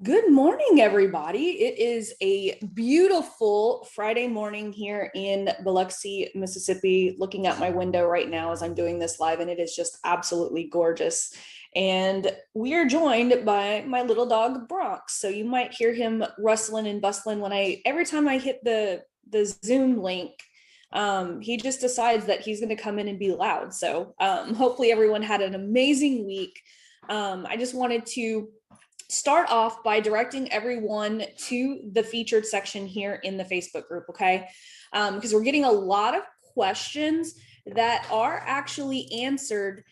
Good morning, everybody. It is a beautiful Friday morning here in Biloxi, Mississippi. Looking out my window right now as I'm doing this live, and it is just absolutely gorgeous. And we are joined by my little dog Bronx. So you might hear him rustling and bustling when every time I hit the Zoom link. He just decides that he's going to come in and be loud. So hopefully everyone had an amazing week. I just wanted to start off by directing everyone to the featured section here in the Facebook group, okay? Because we're getting a lot of questions that are actually answered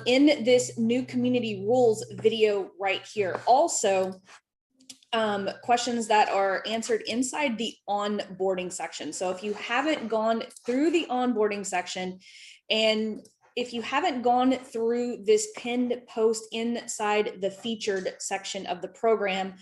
in this new community rules video right here. Also, questions that are answered inside the onboarding section. So if you haven't gone through the onboarding section, and if you haven't gone through this pinned post inside the featured section of the program,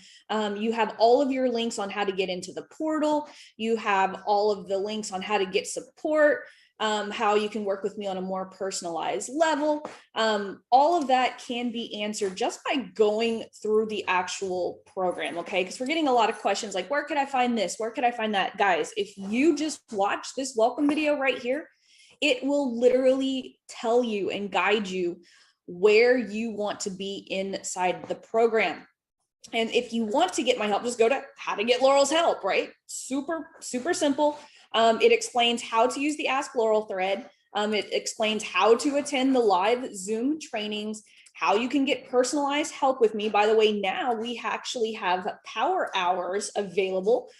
you have all of your links on how to get into the portal. You have all of the links on how to get support, how you can work with me on a more personalized level. All of that can be answered just by going through the actual program, okay? Because we're getting a lot of questions like, where could I find this? Where could I find that? Guys, if you just watch this welcome video right here, it will literally tell you and guide you where you want to be inside the program. And if you want to get my help, just go to how to get Laurel's help, right? Super, super simple. It explains how to use the Ask Laurel thread. It explains how to attend the live Zoom trainings, how you can get personalized help with me. By the way, now we actually have power hours available.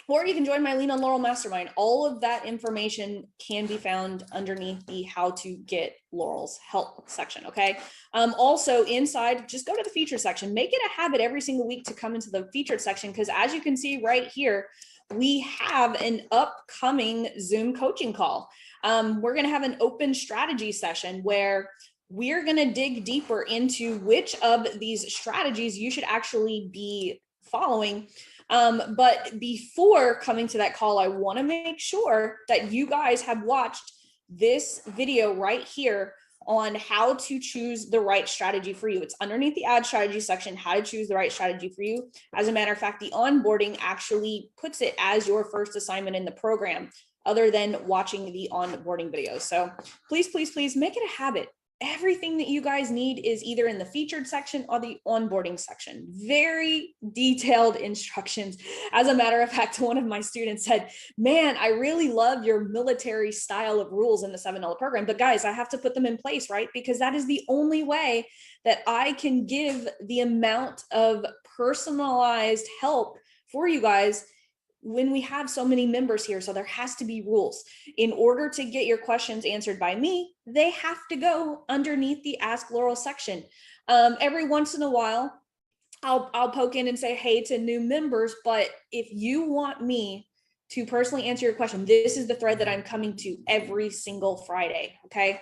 Or you can join my Lean on Laurel Mastermind. All of that information can be found underneath the how to get Laurel's help section, okay? Also inside, just go to the featured section. Make it a habit every single week to come into the featured section, because as you can see right here, we have an upcoming Zoom coaching call. We're gonna have an open strategy session where we're gonna dig deeper into which of these strategies you should actually be following. But before coming to that call, I want to make sure that you guys have watched this video right here on how to choose the right strategy for you. It's underneath the ad strategy section, how to choose the right strategy for you. As a matter of fact, the onboarding actually puts it as your first assignment in the program, other than watching the onboarding videos. So please, please, please make it a habit. Everything that you guys need is either in the featured section or the onboarding section. Very detailed instructions. As a matter of fact, one of my students said, man, I really love your military style of rules in the $7 program, but guys, I have to put them in place, right? Because that is the only way that I can give the amount of personalized help for you guys when we have so many members here. So there has to be rules. In order to get your questions answered by me, they have to go underneath the Ask Laurel section. Every once in a while, I'll poke in and say hey to new members, but if you want me to personally answer your question, this is the thread that I'm coming to every single Friday, okay?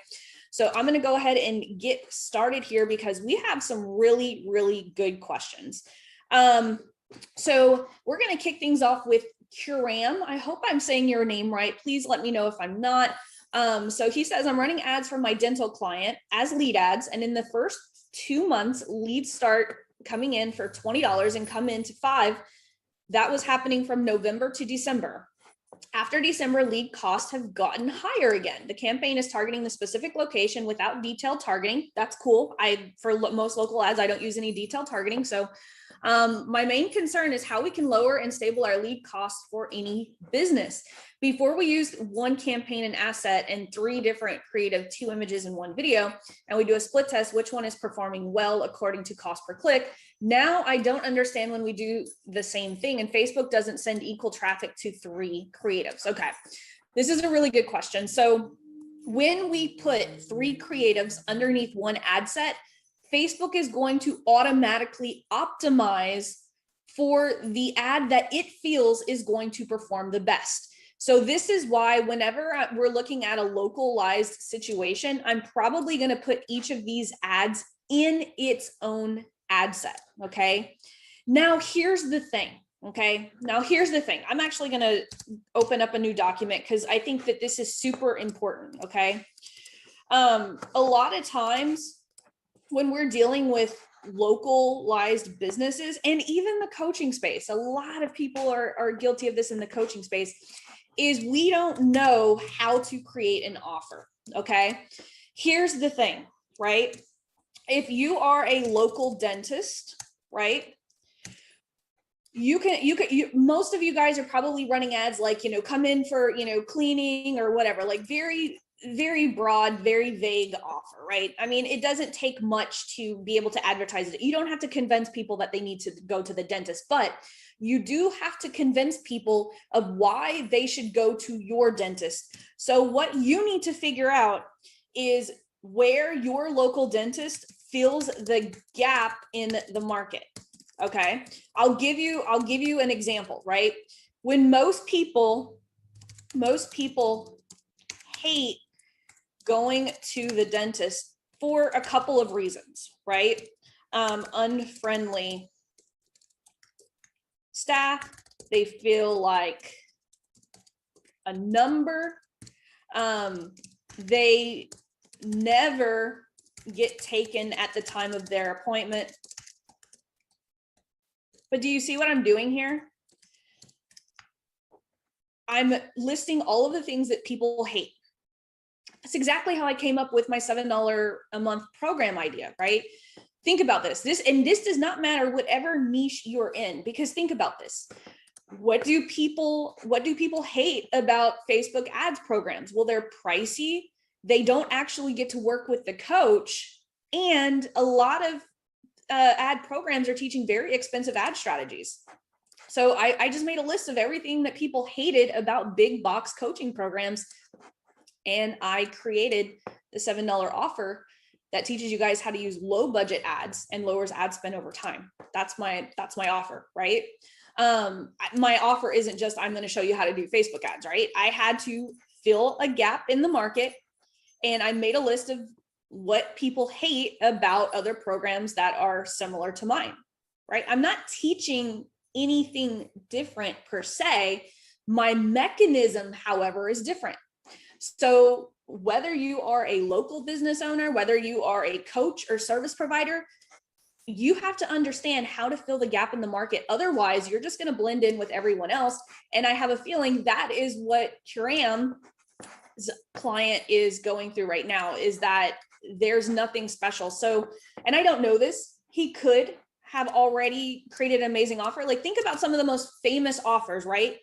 So I'm gonna go ahead and get started here because we have some really, really good questions. So we're going to kick things off with Kuram. I hope I'm saying your name right. Please let me know if I'm not. So he says, I'm running ads for my dental client as lead ads. And in the first 2 months, leads start coming in for $20 and come into 5. That was happening from November to December. After December, lead costs have gotten higher again. The campaign is targeting the specific location without detailed targeting. That's cool. For most local ads, I don't use any detailed targeting. So my main concern is how we can lower and stable our lead costs for any business. Before we use one campaign and asset and 3 different creative, 2 images and 1 video, and we do a split test, which one is performing well according to cost per click. Now I don't understand when we do the same thing and Facebook doesn't send equal traffic to 3 creatives. Okay, this is a really good question. So when we put 3 creatives underneath one ad set, Facebook is going to automatically optimize for the ad that it feels is going to perform the best. So this is why whenever we're looking at a localized situation, I'm probably going to put each of these ads in its own ad set, okay? Now here's the thing, okay? Now here's the thing. I'm actually going to open up a new document because I think that this is super important, okay? A lot of times when we're dealing with localized businesses, and even the coaching space, a lot of people are guilty of this in the coaching space, is we don't know how to create an offer. Okay. Here's the thing, right? If you are a local dentist, right, most of you guys are probably running ads like, come in for, cleaning or whatever, like very, very broad, very vague offer, right? I mean, it doesn't take much to be able to advertise it. You don't have to convince people that they need to go to the dentist, but you do have to convince people of why they should go to your dentist. So what you need to figure out is where your local dentist fills the gap in the market. Okay. I'll give you an example, right? When most people hate going to the dentist for a couple of reasons, right? Unfriendly staff, they feel like a number. They never get taken at the time of their appointment. But do you see what I'm doing here? I'm listing all of the things that people hate. That's exactly how I came up with my $7 a month program idea, right? Think about this. This does not matter whatever niche you're in, because think about this. What do people hate about Facebook ads programs? Well, they're pricey. They don't actually get to work with the coach. And a lot of ad programs are teaching very expensive ad strategies. So I just made a list of everything that people hated about big box coaching programs. And I created the $7 offer that teaches you guys how to use low budget ads and lowers ad spend over time. That's my offer, right? My offer isn't just, I'm going to show you how to do Facebook ads, right? I had to fill a gap in the market, and I made a list of what people hate about other programs that are similar to mine, right? I'm not teaching anything different per se. My mechanism, however, is different. So whether you are a local business owner, whether you are a coach or service provider, you have to understand how to fill the gap in the market. Otherwise, you're just going to blend in with everyone else. And I have a feeling that is what Kiram's client is going through right now, is that there's nothing special. So, and I don't know this, he could have already created an amazing offer. Like, think about some of the most famous offers, right?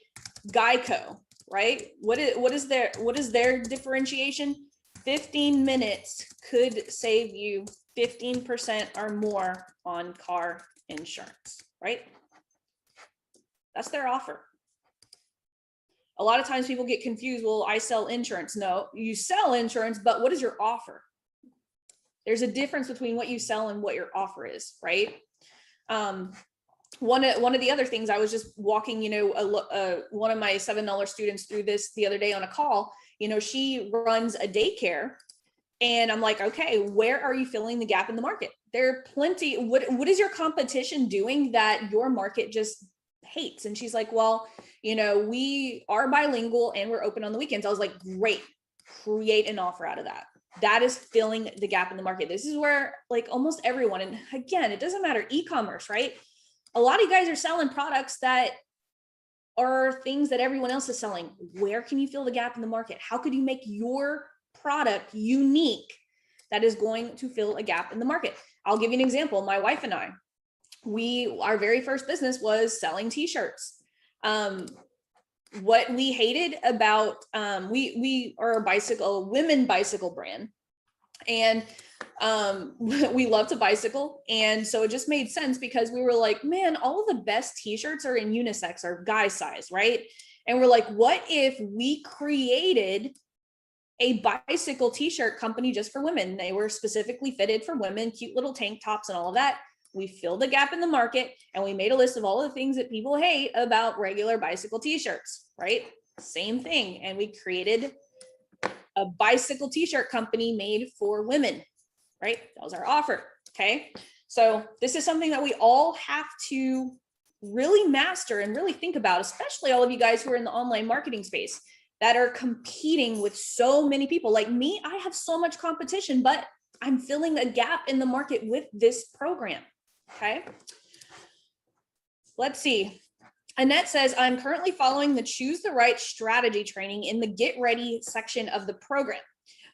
Geico, right? What is their differentiation? 15 minutes could save you 15% or more on car insurance, right? That's their offer. A lot of times people get confused. Well, I sell insurance. No, you sell insurance, but what is your offer? There's a difference between what you sell and what your offer is, right? One of the other things, I was just walking, one of my $7 students through this the other day on a call. She runs a daycare, and I'm like, okay, where are you filling the gap in the market? There are plenty. What is your competition doing that your market just hates? And she's like, well, we are bilingual and we're open on the weekends. I was like, great, create an offer out of that. That is filling the gap in the market. This is where, like, almost everyone, and again, it doesn't matter, e-commerce, right? A lot of you guys are selling products that are things that everyone else is selling. Where can you fill the gap in the market? How could you make your product unique that is going to fill a gap in the market? I'll give you an example. My wife and I, our very first business was selling t-shirts. What we hated about, we are a women bicycle brand, and we love to bicycle. And so it just made sense, because we were like, man, all of the best t-shirts are in unisex or guy size, right? And we're like, what if we created a bicycle t-shirt company just for women? They were specifically fitted for women, cute little tank tops and all of that. We filled the gap in the market, and we made a list of all the things that people hate about regular bicycle t-shirts, right? Same thing. And we created a bicycle t-shirt company made for women, right? That was our offer. Okay. So this is something that we all have to really master and really think about, especially all of you guys who are in the online marketing space that are competing with so many people. Like me, I have so much competition, but I'm filling a gap in the market with this program. Okay. Let's see. Annette says, I'm currently following the Choose the Right strategy training in the Get Ready section of the program.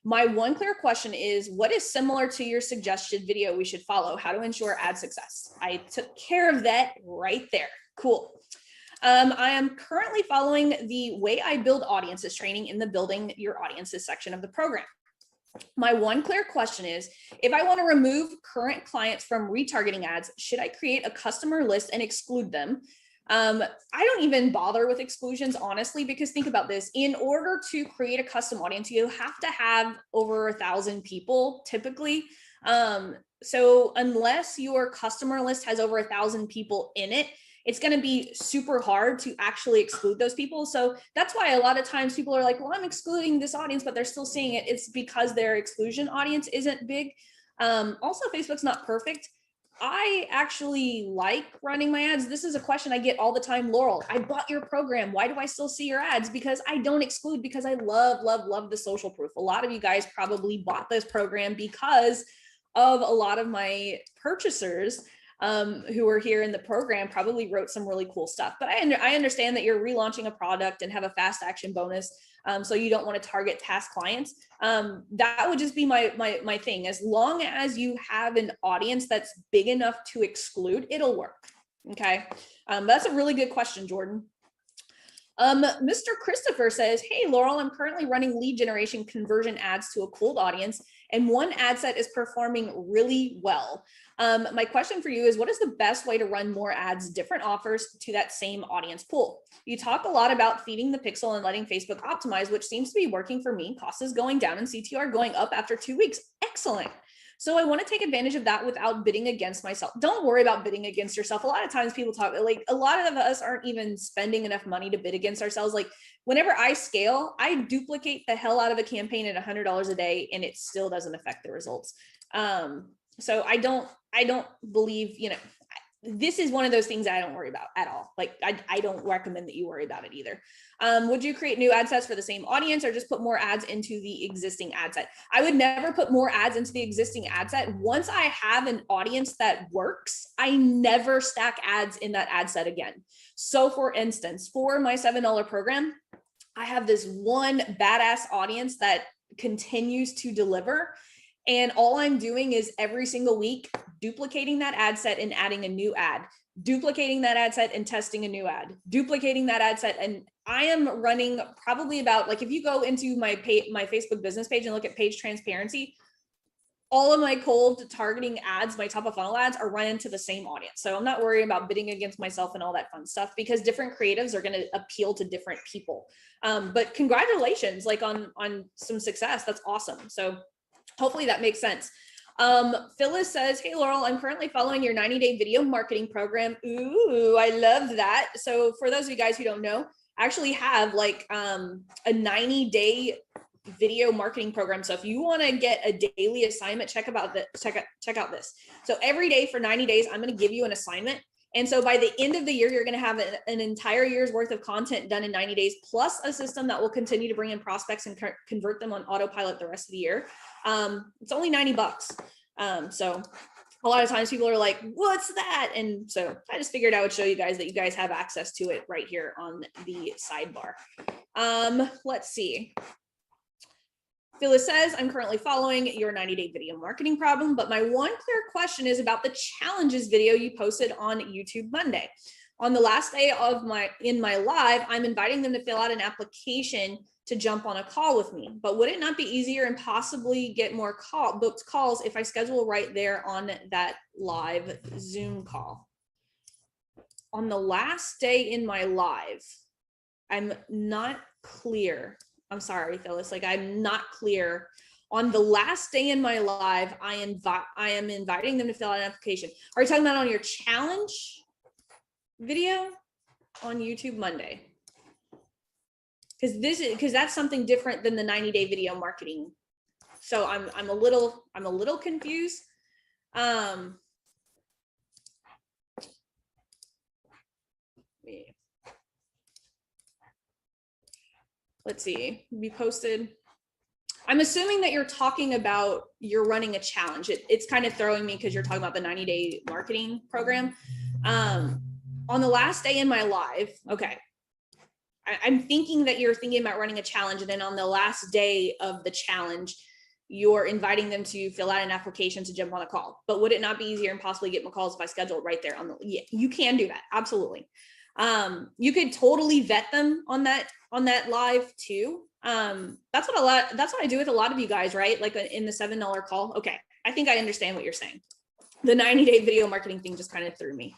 My one clear question is, what is similar to your suggested video we should follow? How to ensure ad success? I took care of that right there. Cool. I am currently following the Way I Build Audiences training in the Building Your Audiences section of the program. My one clear question is, if I want to remove current clients from retargeting ads, should I create a customer list and exclude them? I don't even bother with exclusions, honestly, because think about this. In order to create a custom audience, you have to have over 1,000 people typically. So unless your customer list has over 1,000 people in it, it's going to be super hard to actually exclude those people. So that's why a lot of times people are like, well, I'm excluding this audience, but they're still seeing it. It's because their exclusion audience isn't big. Also, Facebook's not perfect. I actually like running my ads. This is a question I get all the time. Laurel, I bought your program. Why do I still see your ads? Because I don't exclude, because I love, love, love the social proof. A lot of you guys probably bought this program because of a lot of my purchasers who are here in the program probably wrote some really cool stuff. But I understand that you're relaunching a product and have a fast action bonus. So you don't want to target past clients. That would just be my thing. As long as you have an audience that's big enough to exclude, it'll work. Okay. That's a really good question, Jordan. Mr. Christopher says, hey, Laurel, I'm currently running lead generation conversion ads to a cold audience, and one ad set is performing really well. My question for you is, what is the best way to run more ads, different offers to that same audience pool? You talk a lot about feeding the pixel and letting Facebook optimize, which seems to be working for me. Cost is going down and CTR going up after 2 weeks. Excellent. So I want to take advantage of that without bidding against myself. Don't worry about bidding against yourself. A lot of times people talk, like a lot of us aren't even spending enough money to bid against ourselves. Like whenever I scale, I duplicate the hell out of a campaign at $100 a day and it still doesn't affect the results. So I don't believe, this is one of those things I don't worry about at all. Like I don't recommend that you worry about it either. Would you create new ad sets for the same audience or just put more ads into the existing ad set? I would never put more ads into the existing ad set. Once I have an audience that works, I never stack ads in that ad set again. So for instance, for my $7 program, I have this one badass audience that continues to deliver. And all I'm doing is every single week duplicating that ad set and adding a new ad, duplicating that ad set and testing a new ad, duplicating that ad set. And I am running probably about, like, if you go into my Facebook business page and look at page transparency, all of my cold targeting ads, my top of funnel ads, are running to the same audience. So I'm not worried about bidding against myself and all that fun stuff, because different creatives are going to appeal to different people. But congratulations, like on some success. That's awesome. So hopefully that makes sense. Phyllis says, hey, Laurel, I'm currently following your 90-day video marketing program. Ooh, I love that. So for those of you guys who don't know, I actually have like a 90-day video marketing program. So if you want to get a daily assignment, check out this. So every day for 90 days, I'm going to give you an assignment. And so by the end of the year, you're going to have an entire year's worth of content done in 90 days, plus a system that will continue to bring in prospects and convert them on autopilot the rest of the year. It's only $90. So a lot of times people are like, what's that? And so I just figured I would show you guys that you guys have access to it right here on the sidebar. Let's see. Phyllis says, I'm currently following your 90-day video marketing problem, but my one clear question is about the challenges video you posted on YouTube Monday. On the last day of my live, I'm inviting them to fill out an application to jump on a call with me. But would it not be easier and possibly get more booked calls if I schedule right there on that live Zoom call? On the last day in my live, I'm not clear. I'm sorry, Phyllis, like I'm not clear. On the last day in my live, I am inviting them to fill out an application. Are you talking about on your challenge video on YouTube Monday? Because that's something different than the 90-day video marketing. So I'm a little confused. Let's see, we posted. I'm assuming that you're talking about, you're running a challenge. It's kind of throwing me because you're talking about the 90-day marketing program. On the last day in my live, okay, I'm thinking that you're thinking about running a challenge, and then on the last day of the challenge, you're inviting them to fill out an application to jump on a call. But would it not be easier and possibly get more calls if I schedule it right there on the, yeah, you can do that. Absolutely. You could totally vet them on that live too. That's what I do with a lot of you guys, right? Like in the $7 call. Okay. I think I understand what you're saying. The 90-day video marketing thing just kind of threw me.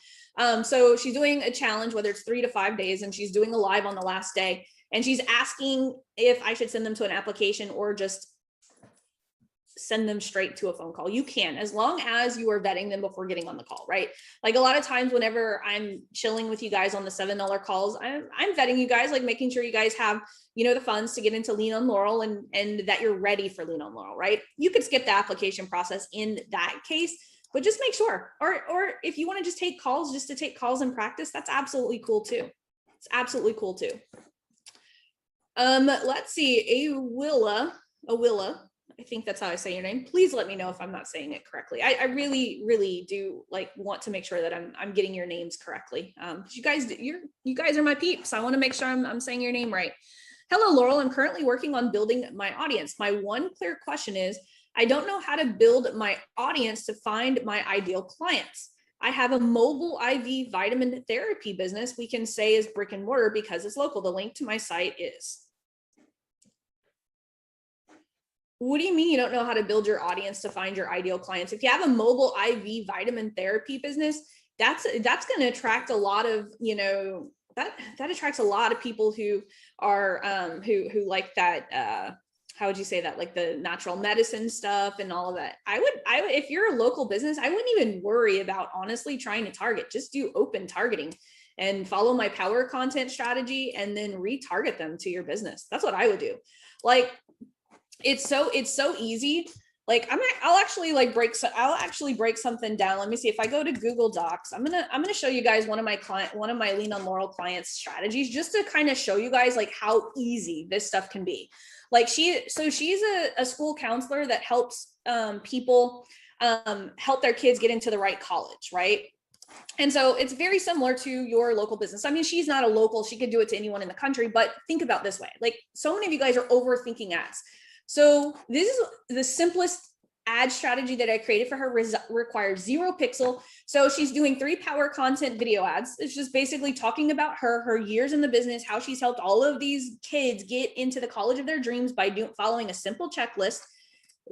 So she's doing a challenge, whether it's 3 to 5 days, and she's doing a live on the last day. And she's asking if I should send them to an application or just send them straight to a phone call. You can, as long as you are vetting them before getting on the call, right? Like a lot of times whenever I'm chilling with you guys on the $7 calls, I'm vetting you guys, like making sure you guys have, you know, the funds to get into Lean on Laurel and that you're ready for Lean on Laurel, right? You could skip the application process in that case, but just make sure, or if you want to just take calls, just to take calls and practice, that's absolutely cool too. It's absolutely cool too. Let's see, a Willa, I think that's how I say your name. Please let me know if I'm not saying it correctly. I really, really do like want to make sure that I'm getting your names correctly. You guys are my peeps. I want to make sure I'm saying your name right. Hello, Laurel. I'm currently working on building my audience. My one clear question is, I don't know how to build my audience to find my ideal clients. I have a mobile IV vitamin therapy business we can say is brick and mortar because it's local. The link to my site is. What do you mean you don't know how to build your audience to find your ideal clients? If you have a mobile IV vitamin therapy business, that's going to attract a lot of, you know, that attracts a lot of people who are who like that how would you say that, like the natural medicine stuff and all of that. I would if you're a local business, I wouldn't even worry about honestly trying to target. Just do open targeting and follow my power content strategy and then retarget them to your business. That's what I would do. Like it's so easy. Like I'll actually break something down. Let me see if I go to Google Docs. I'm gonna show you guys one of my Lean on Laurel clients strategies, just to kind of show you guys like how easy this stuff can be. Like she's a school counselor that helps people help their kids get into the right college, right? And so it's very similar to your local business. I mean, she's not a local, she could do it to anyone in the country, but think about this way. Like so many of you guys are overthinking ads. So this is the simplest ad strategy that I created for her. Requires 0 pixel. So she's doing 3 power content video ads. It's just basically talking about her years in the business, how she's helped all of these kids get into the college of their dreams by following a simple checklist.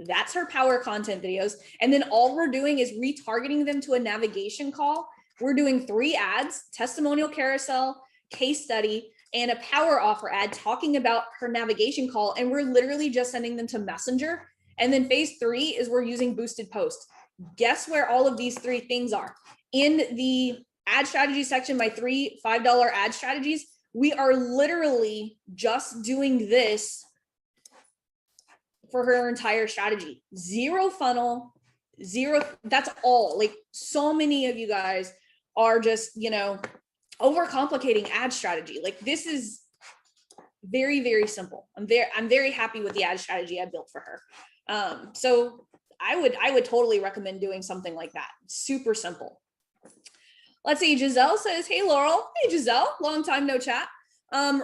That's her power content videos. And then all we're doing is retargeting them to a navigation call. We're doing 3 ads: testimonial carousel, case study, and a power offer ad talking about her navigation call. And we're literally just sending them to Messenger. And then phase 3 is we're using boosted posts. Guess where all of these 3 things are? In the ad strategy section, my 3 $5 ad strategies, we are literally just doing this for her entire strategy. 0 funnel, 0. That's all. Like so many of you guys are just, you know, overcomplicating ad strategy. Like this is very, very simple. I'm very happy with the ad strategy I built for her. So I would totally recommend doing something like that. Super simple. Let's see. Giselle says, hey, Laurel. Hey, Giselle, long time no chat.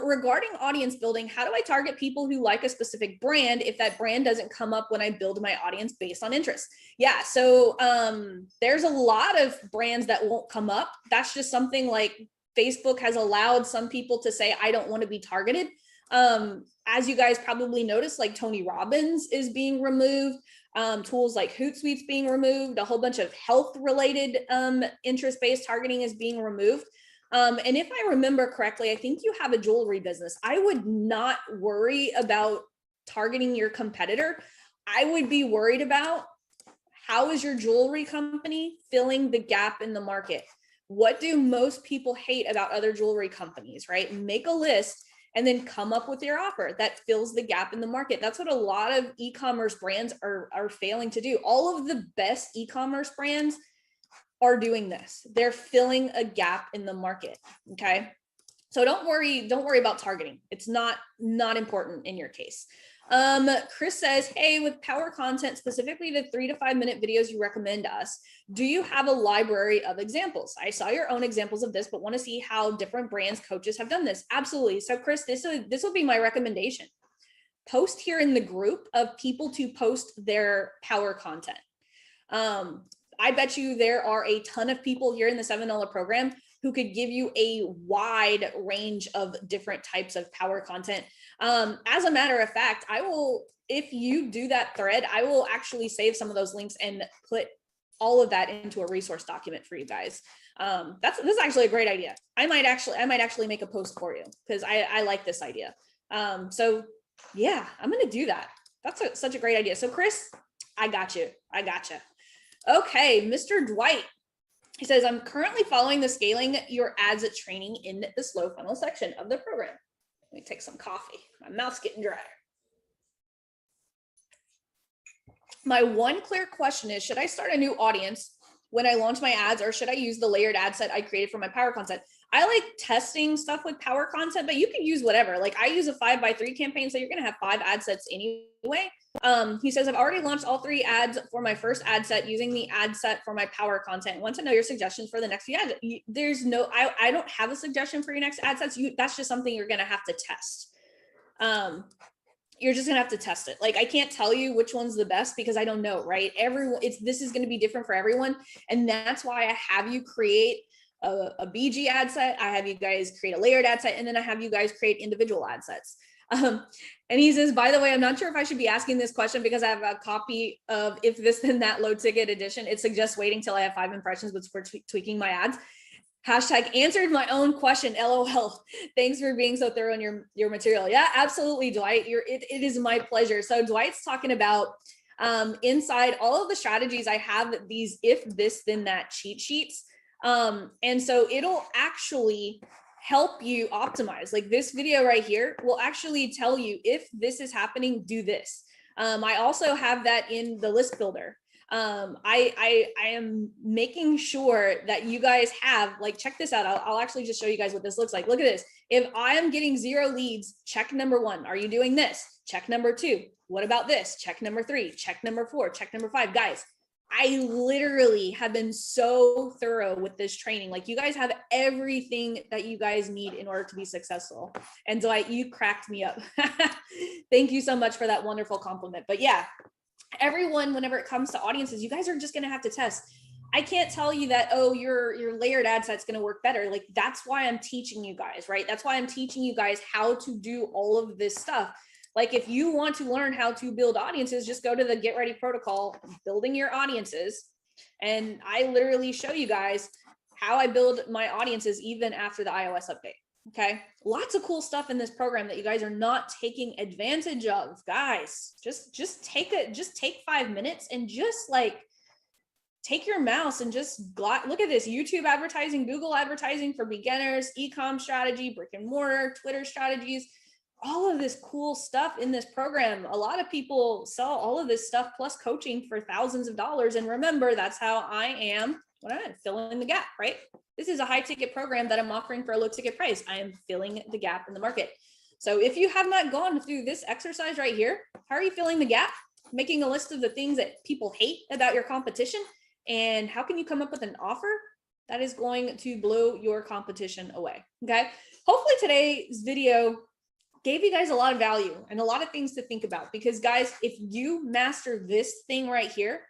Regarding audience building, how do I target people who like a specific brand if that brand doesn't come up when I build my audience based on interest? Yeah. So, there's a lot of brands that won't come up. That's just something like Facebook has allowed some people to say, I don't want to be targeted. As you guys probably noticed, like Tony Robbins is being removed. Tools like Hootsuite's being removed. A whole bunch of health related interest-based targeting is being removed. And if I remember correctly, I think you have a jewelry business. I would not worry about targeting your competitor. I would be worried about how is your jewelry company filling the gap in the market? What do most people hate about other jewelry companies, right? Make a list and then come up with your offer that fills the gap in the market. That's what a lot of e-commerce brands are failing to do. All of the best e-commerce brands are doing this. They're filling a gap in the market. Okay. So don't worry about targeting. It's not important in your case. Chris says, hey, with power content, specifically the 3 to 5 minute videos you recommend us, do you have a library of examples? I saw your own examples of this, but want to see how different brands, coaches have done this. Absolutely. So Chris, this will be my recommendation. Post here in the group of people to post their power content. I bet you there are a ton of people here in the $7 program who could give you a wide range of different types of power content. As a matter of fact, I will, if you do that thread, I will actually save some of those links and put all of that into a resource document for you guys. This is actually a great idea. I might actually make a post for you because I like this idea. So yeah, I'm going to do that. That's such a great idea. So Chris, I got you. Okay, Mr. Dwight. He says, I'm currently following the scaling your ads at training in the slow funnel section of the program. Let me take some coffee. My mouth's getting dry. My one clear question is, should I start a new audience when I launch my ads, or should I use the layered ad set I created for my power content? I like testing stuff with power content, but you can use whatever. Like I use a 5x3 campaign, so you're going to have 5 ad sets anyway. He says, I've already launched all 3 ads for my first ad set using the ad set for my power content. Want to know your suggestions for the next few ads. There's no, I don't have a suggestion for your next ad sets. That's just something you're going to have to test. You're just going to have to test it. Like, I can't tell you which one's the best because I don't know, right? This is going to be different for everyone. And that's why I have you create a BG ad set. I have you guys create a layered ad set, and then I have you guys create individual ad sets. And he says, by the way, I'm not sure if I should be asking this question because I have a copy of If This Then That low ticket edition. It suggests waiting till I have 5 impressions before tweaking my ads. Hashtag answered my own question, LOL. Thanks for being so thorough in your material. Yeah, absolutely, Dwight. It is my pleasure. So Dwight's talking about inside all of the strategies, I have these If This Then That cheat sheets. And so it'll actually help you optimize. Like this video right here will actually tell you, if this is happening, do this. I also have that in the list builder. I am making sure that you guys have, like, check this out. I'll actually just show you guys what this looks like. Look at this. If I am getting 0 leads, check number 1. Are you doing this? Check number 2. What about this? Check number 3, check number 4, check number 5. Guys, I literally have been so thorough with this training. Like, you guys have everything that you guys need in order to be successful. And Dwight, you cracked me up. Thank you so much for that wonderful compliment. But yeah, everyone, whenever it comes to audiences, you guys are just going to have to test. I can't tell you that, oh, your layered ad set's going to work better. Like, that's why I'm teaching you guys, right? That's why I'm teaching you guys how to do all of this stuff. Like, if you want to learn how to build audiences, just go to the Get Ready protocol, building your audiences. And I literally show you guys how I build my audiences even after the iOS update. Okay. Lots of cool stuff in this program that you guys are not taking advantage of, guys. Just take 5 minutes and just like take your mouse and just look at this: YouTube advertising, Google advertising for beginners, e-com strategy, brick and mortar, Twitter strategies, all of this cool stuff in this program. A lot of people sell all of this stuff plus coaching for thousands of dollars. And remember, that's how I am when I'm filling the gap, right? This is a high ticket program that I'm offering for a low ticket price. I am filling the gap in the market. So if you have not gone through this exercise right here, how are you filling the gap? Making a list of the things that people hate about your competition, and how can you come up with an offer that is going to blow your competition away? Okay. Hopefully today's video gave you guys a lot of value and a lot of things to think about, because guys, if you master this thing right here,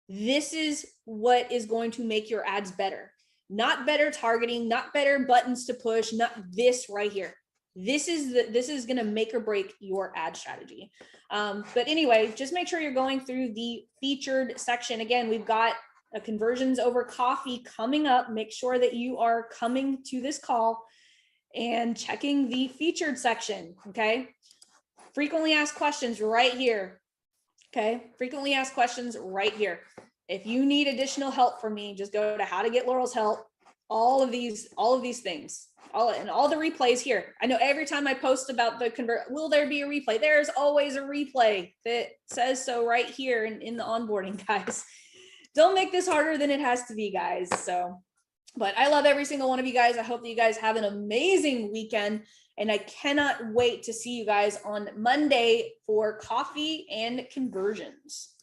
this is what is going to make your ads better. Not better targeting, not better buttons to push, not this right here. This is going to make or break your ad strategy. But anyway, just make sure you're going through the featured section. Again, we've got a conversions over coffee coming up. Make sure that you are coming to this call and checking the featured section. Okay. Frequently asked questions right here. Okay. Frequently asked questions right here. If you need additional help from me, just go to How to Get Laurel's Help. All of these things, all the replays here. I know every time I post about the will there be a replay? There's always a replay that says so right here in the onboarding, guys. Don't make this harder than it has to be, guys. So But I love every single one of you guys. I hope that you guys have an amazing weekend. And I cannot wait to see you guys on Monday for coffee and conversions.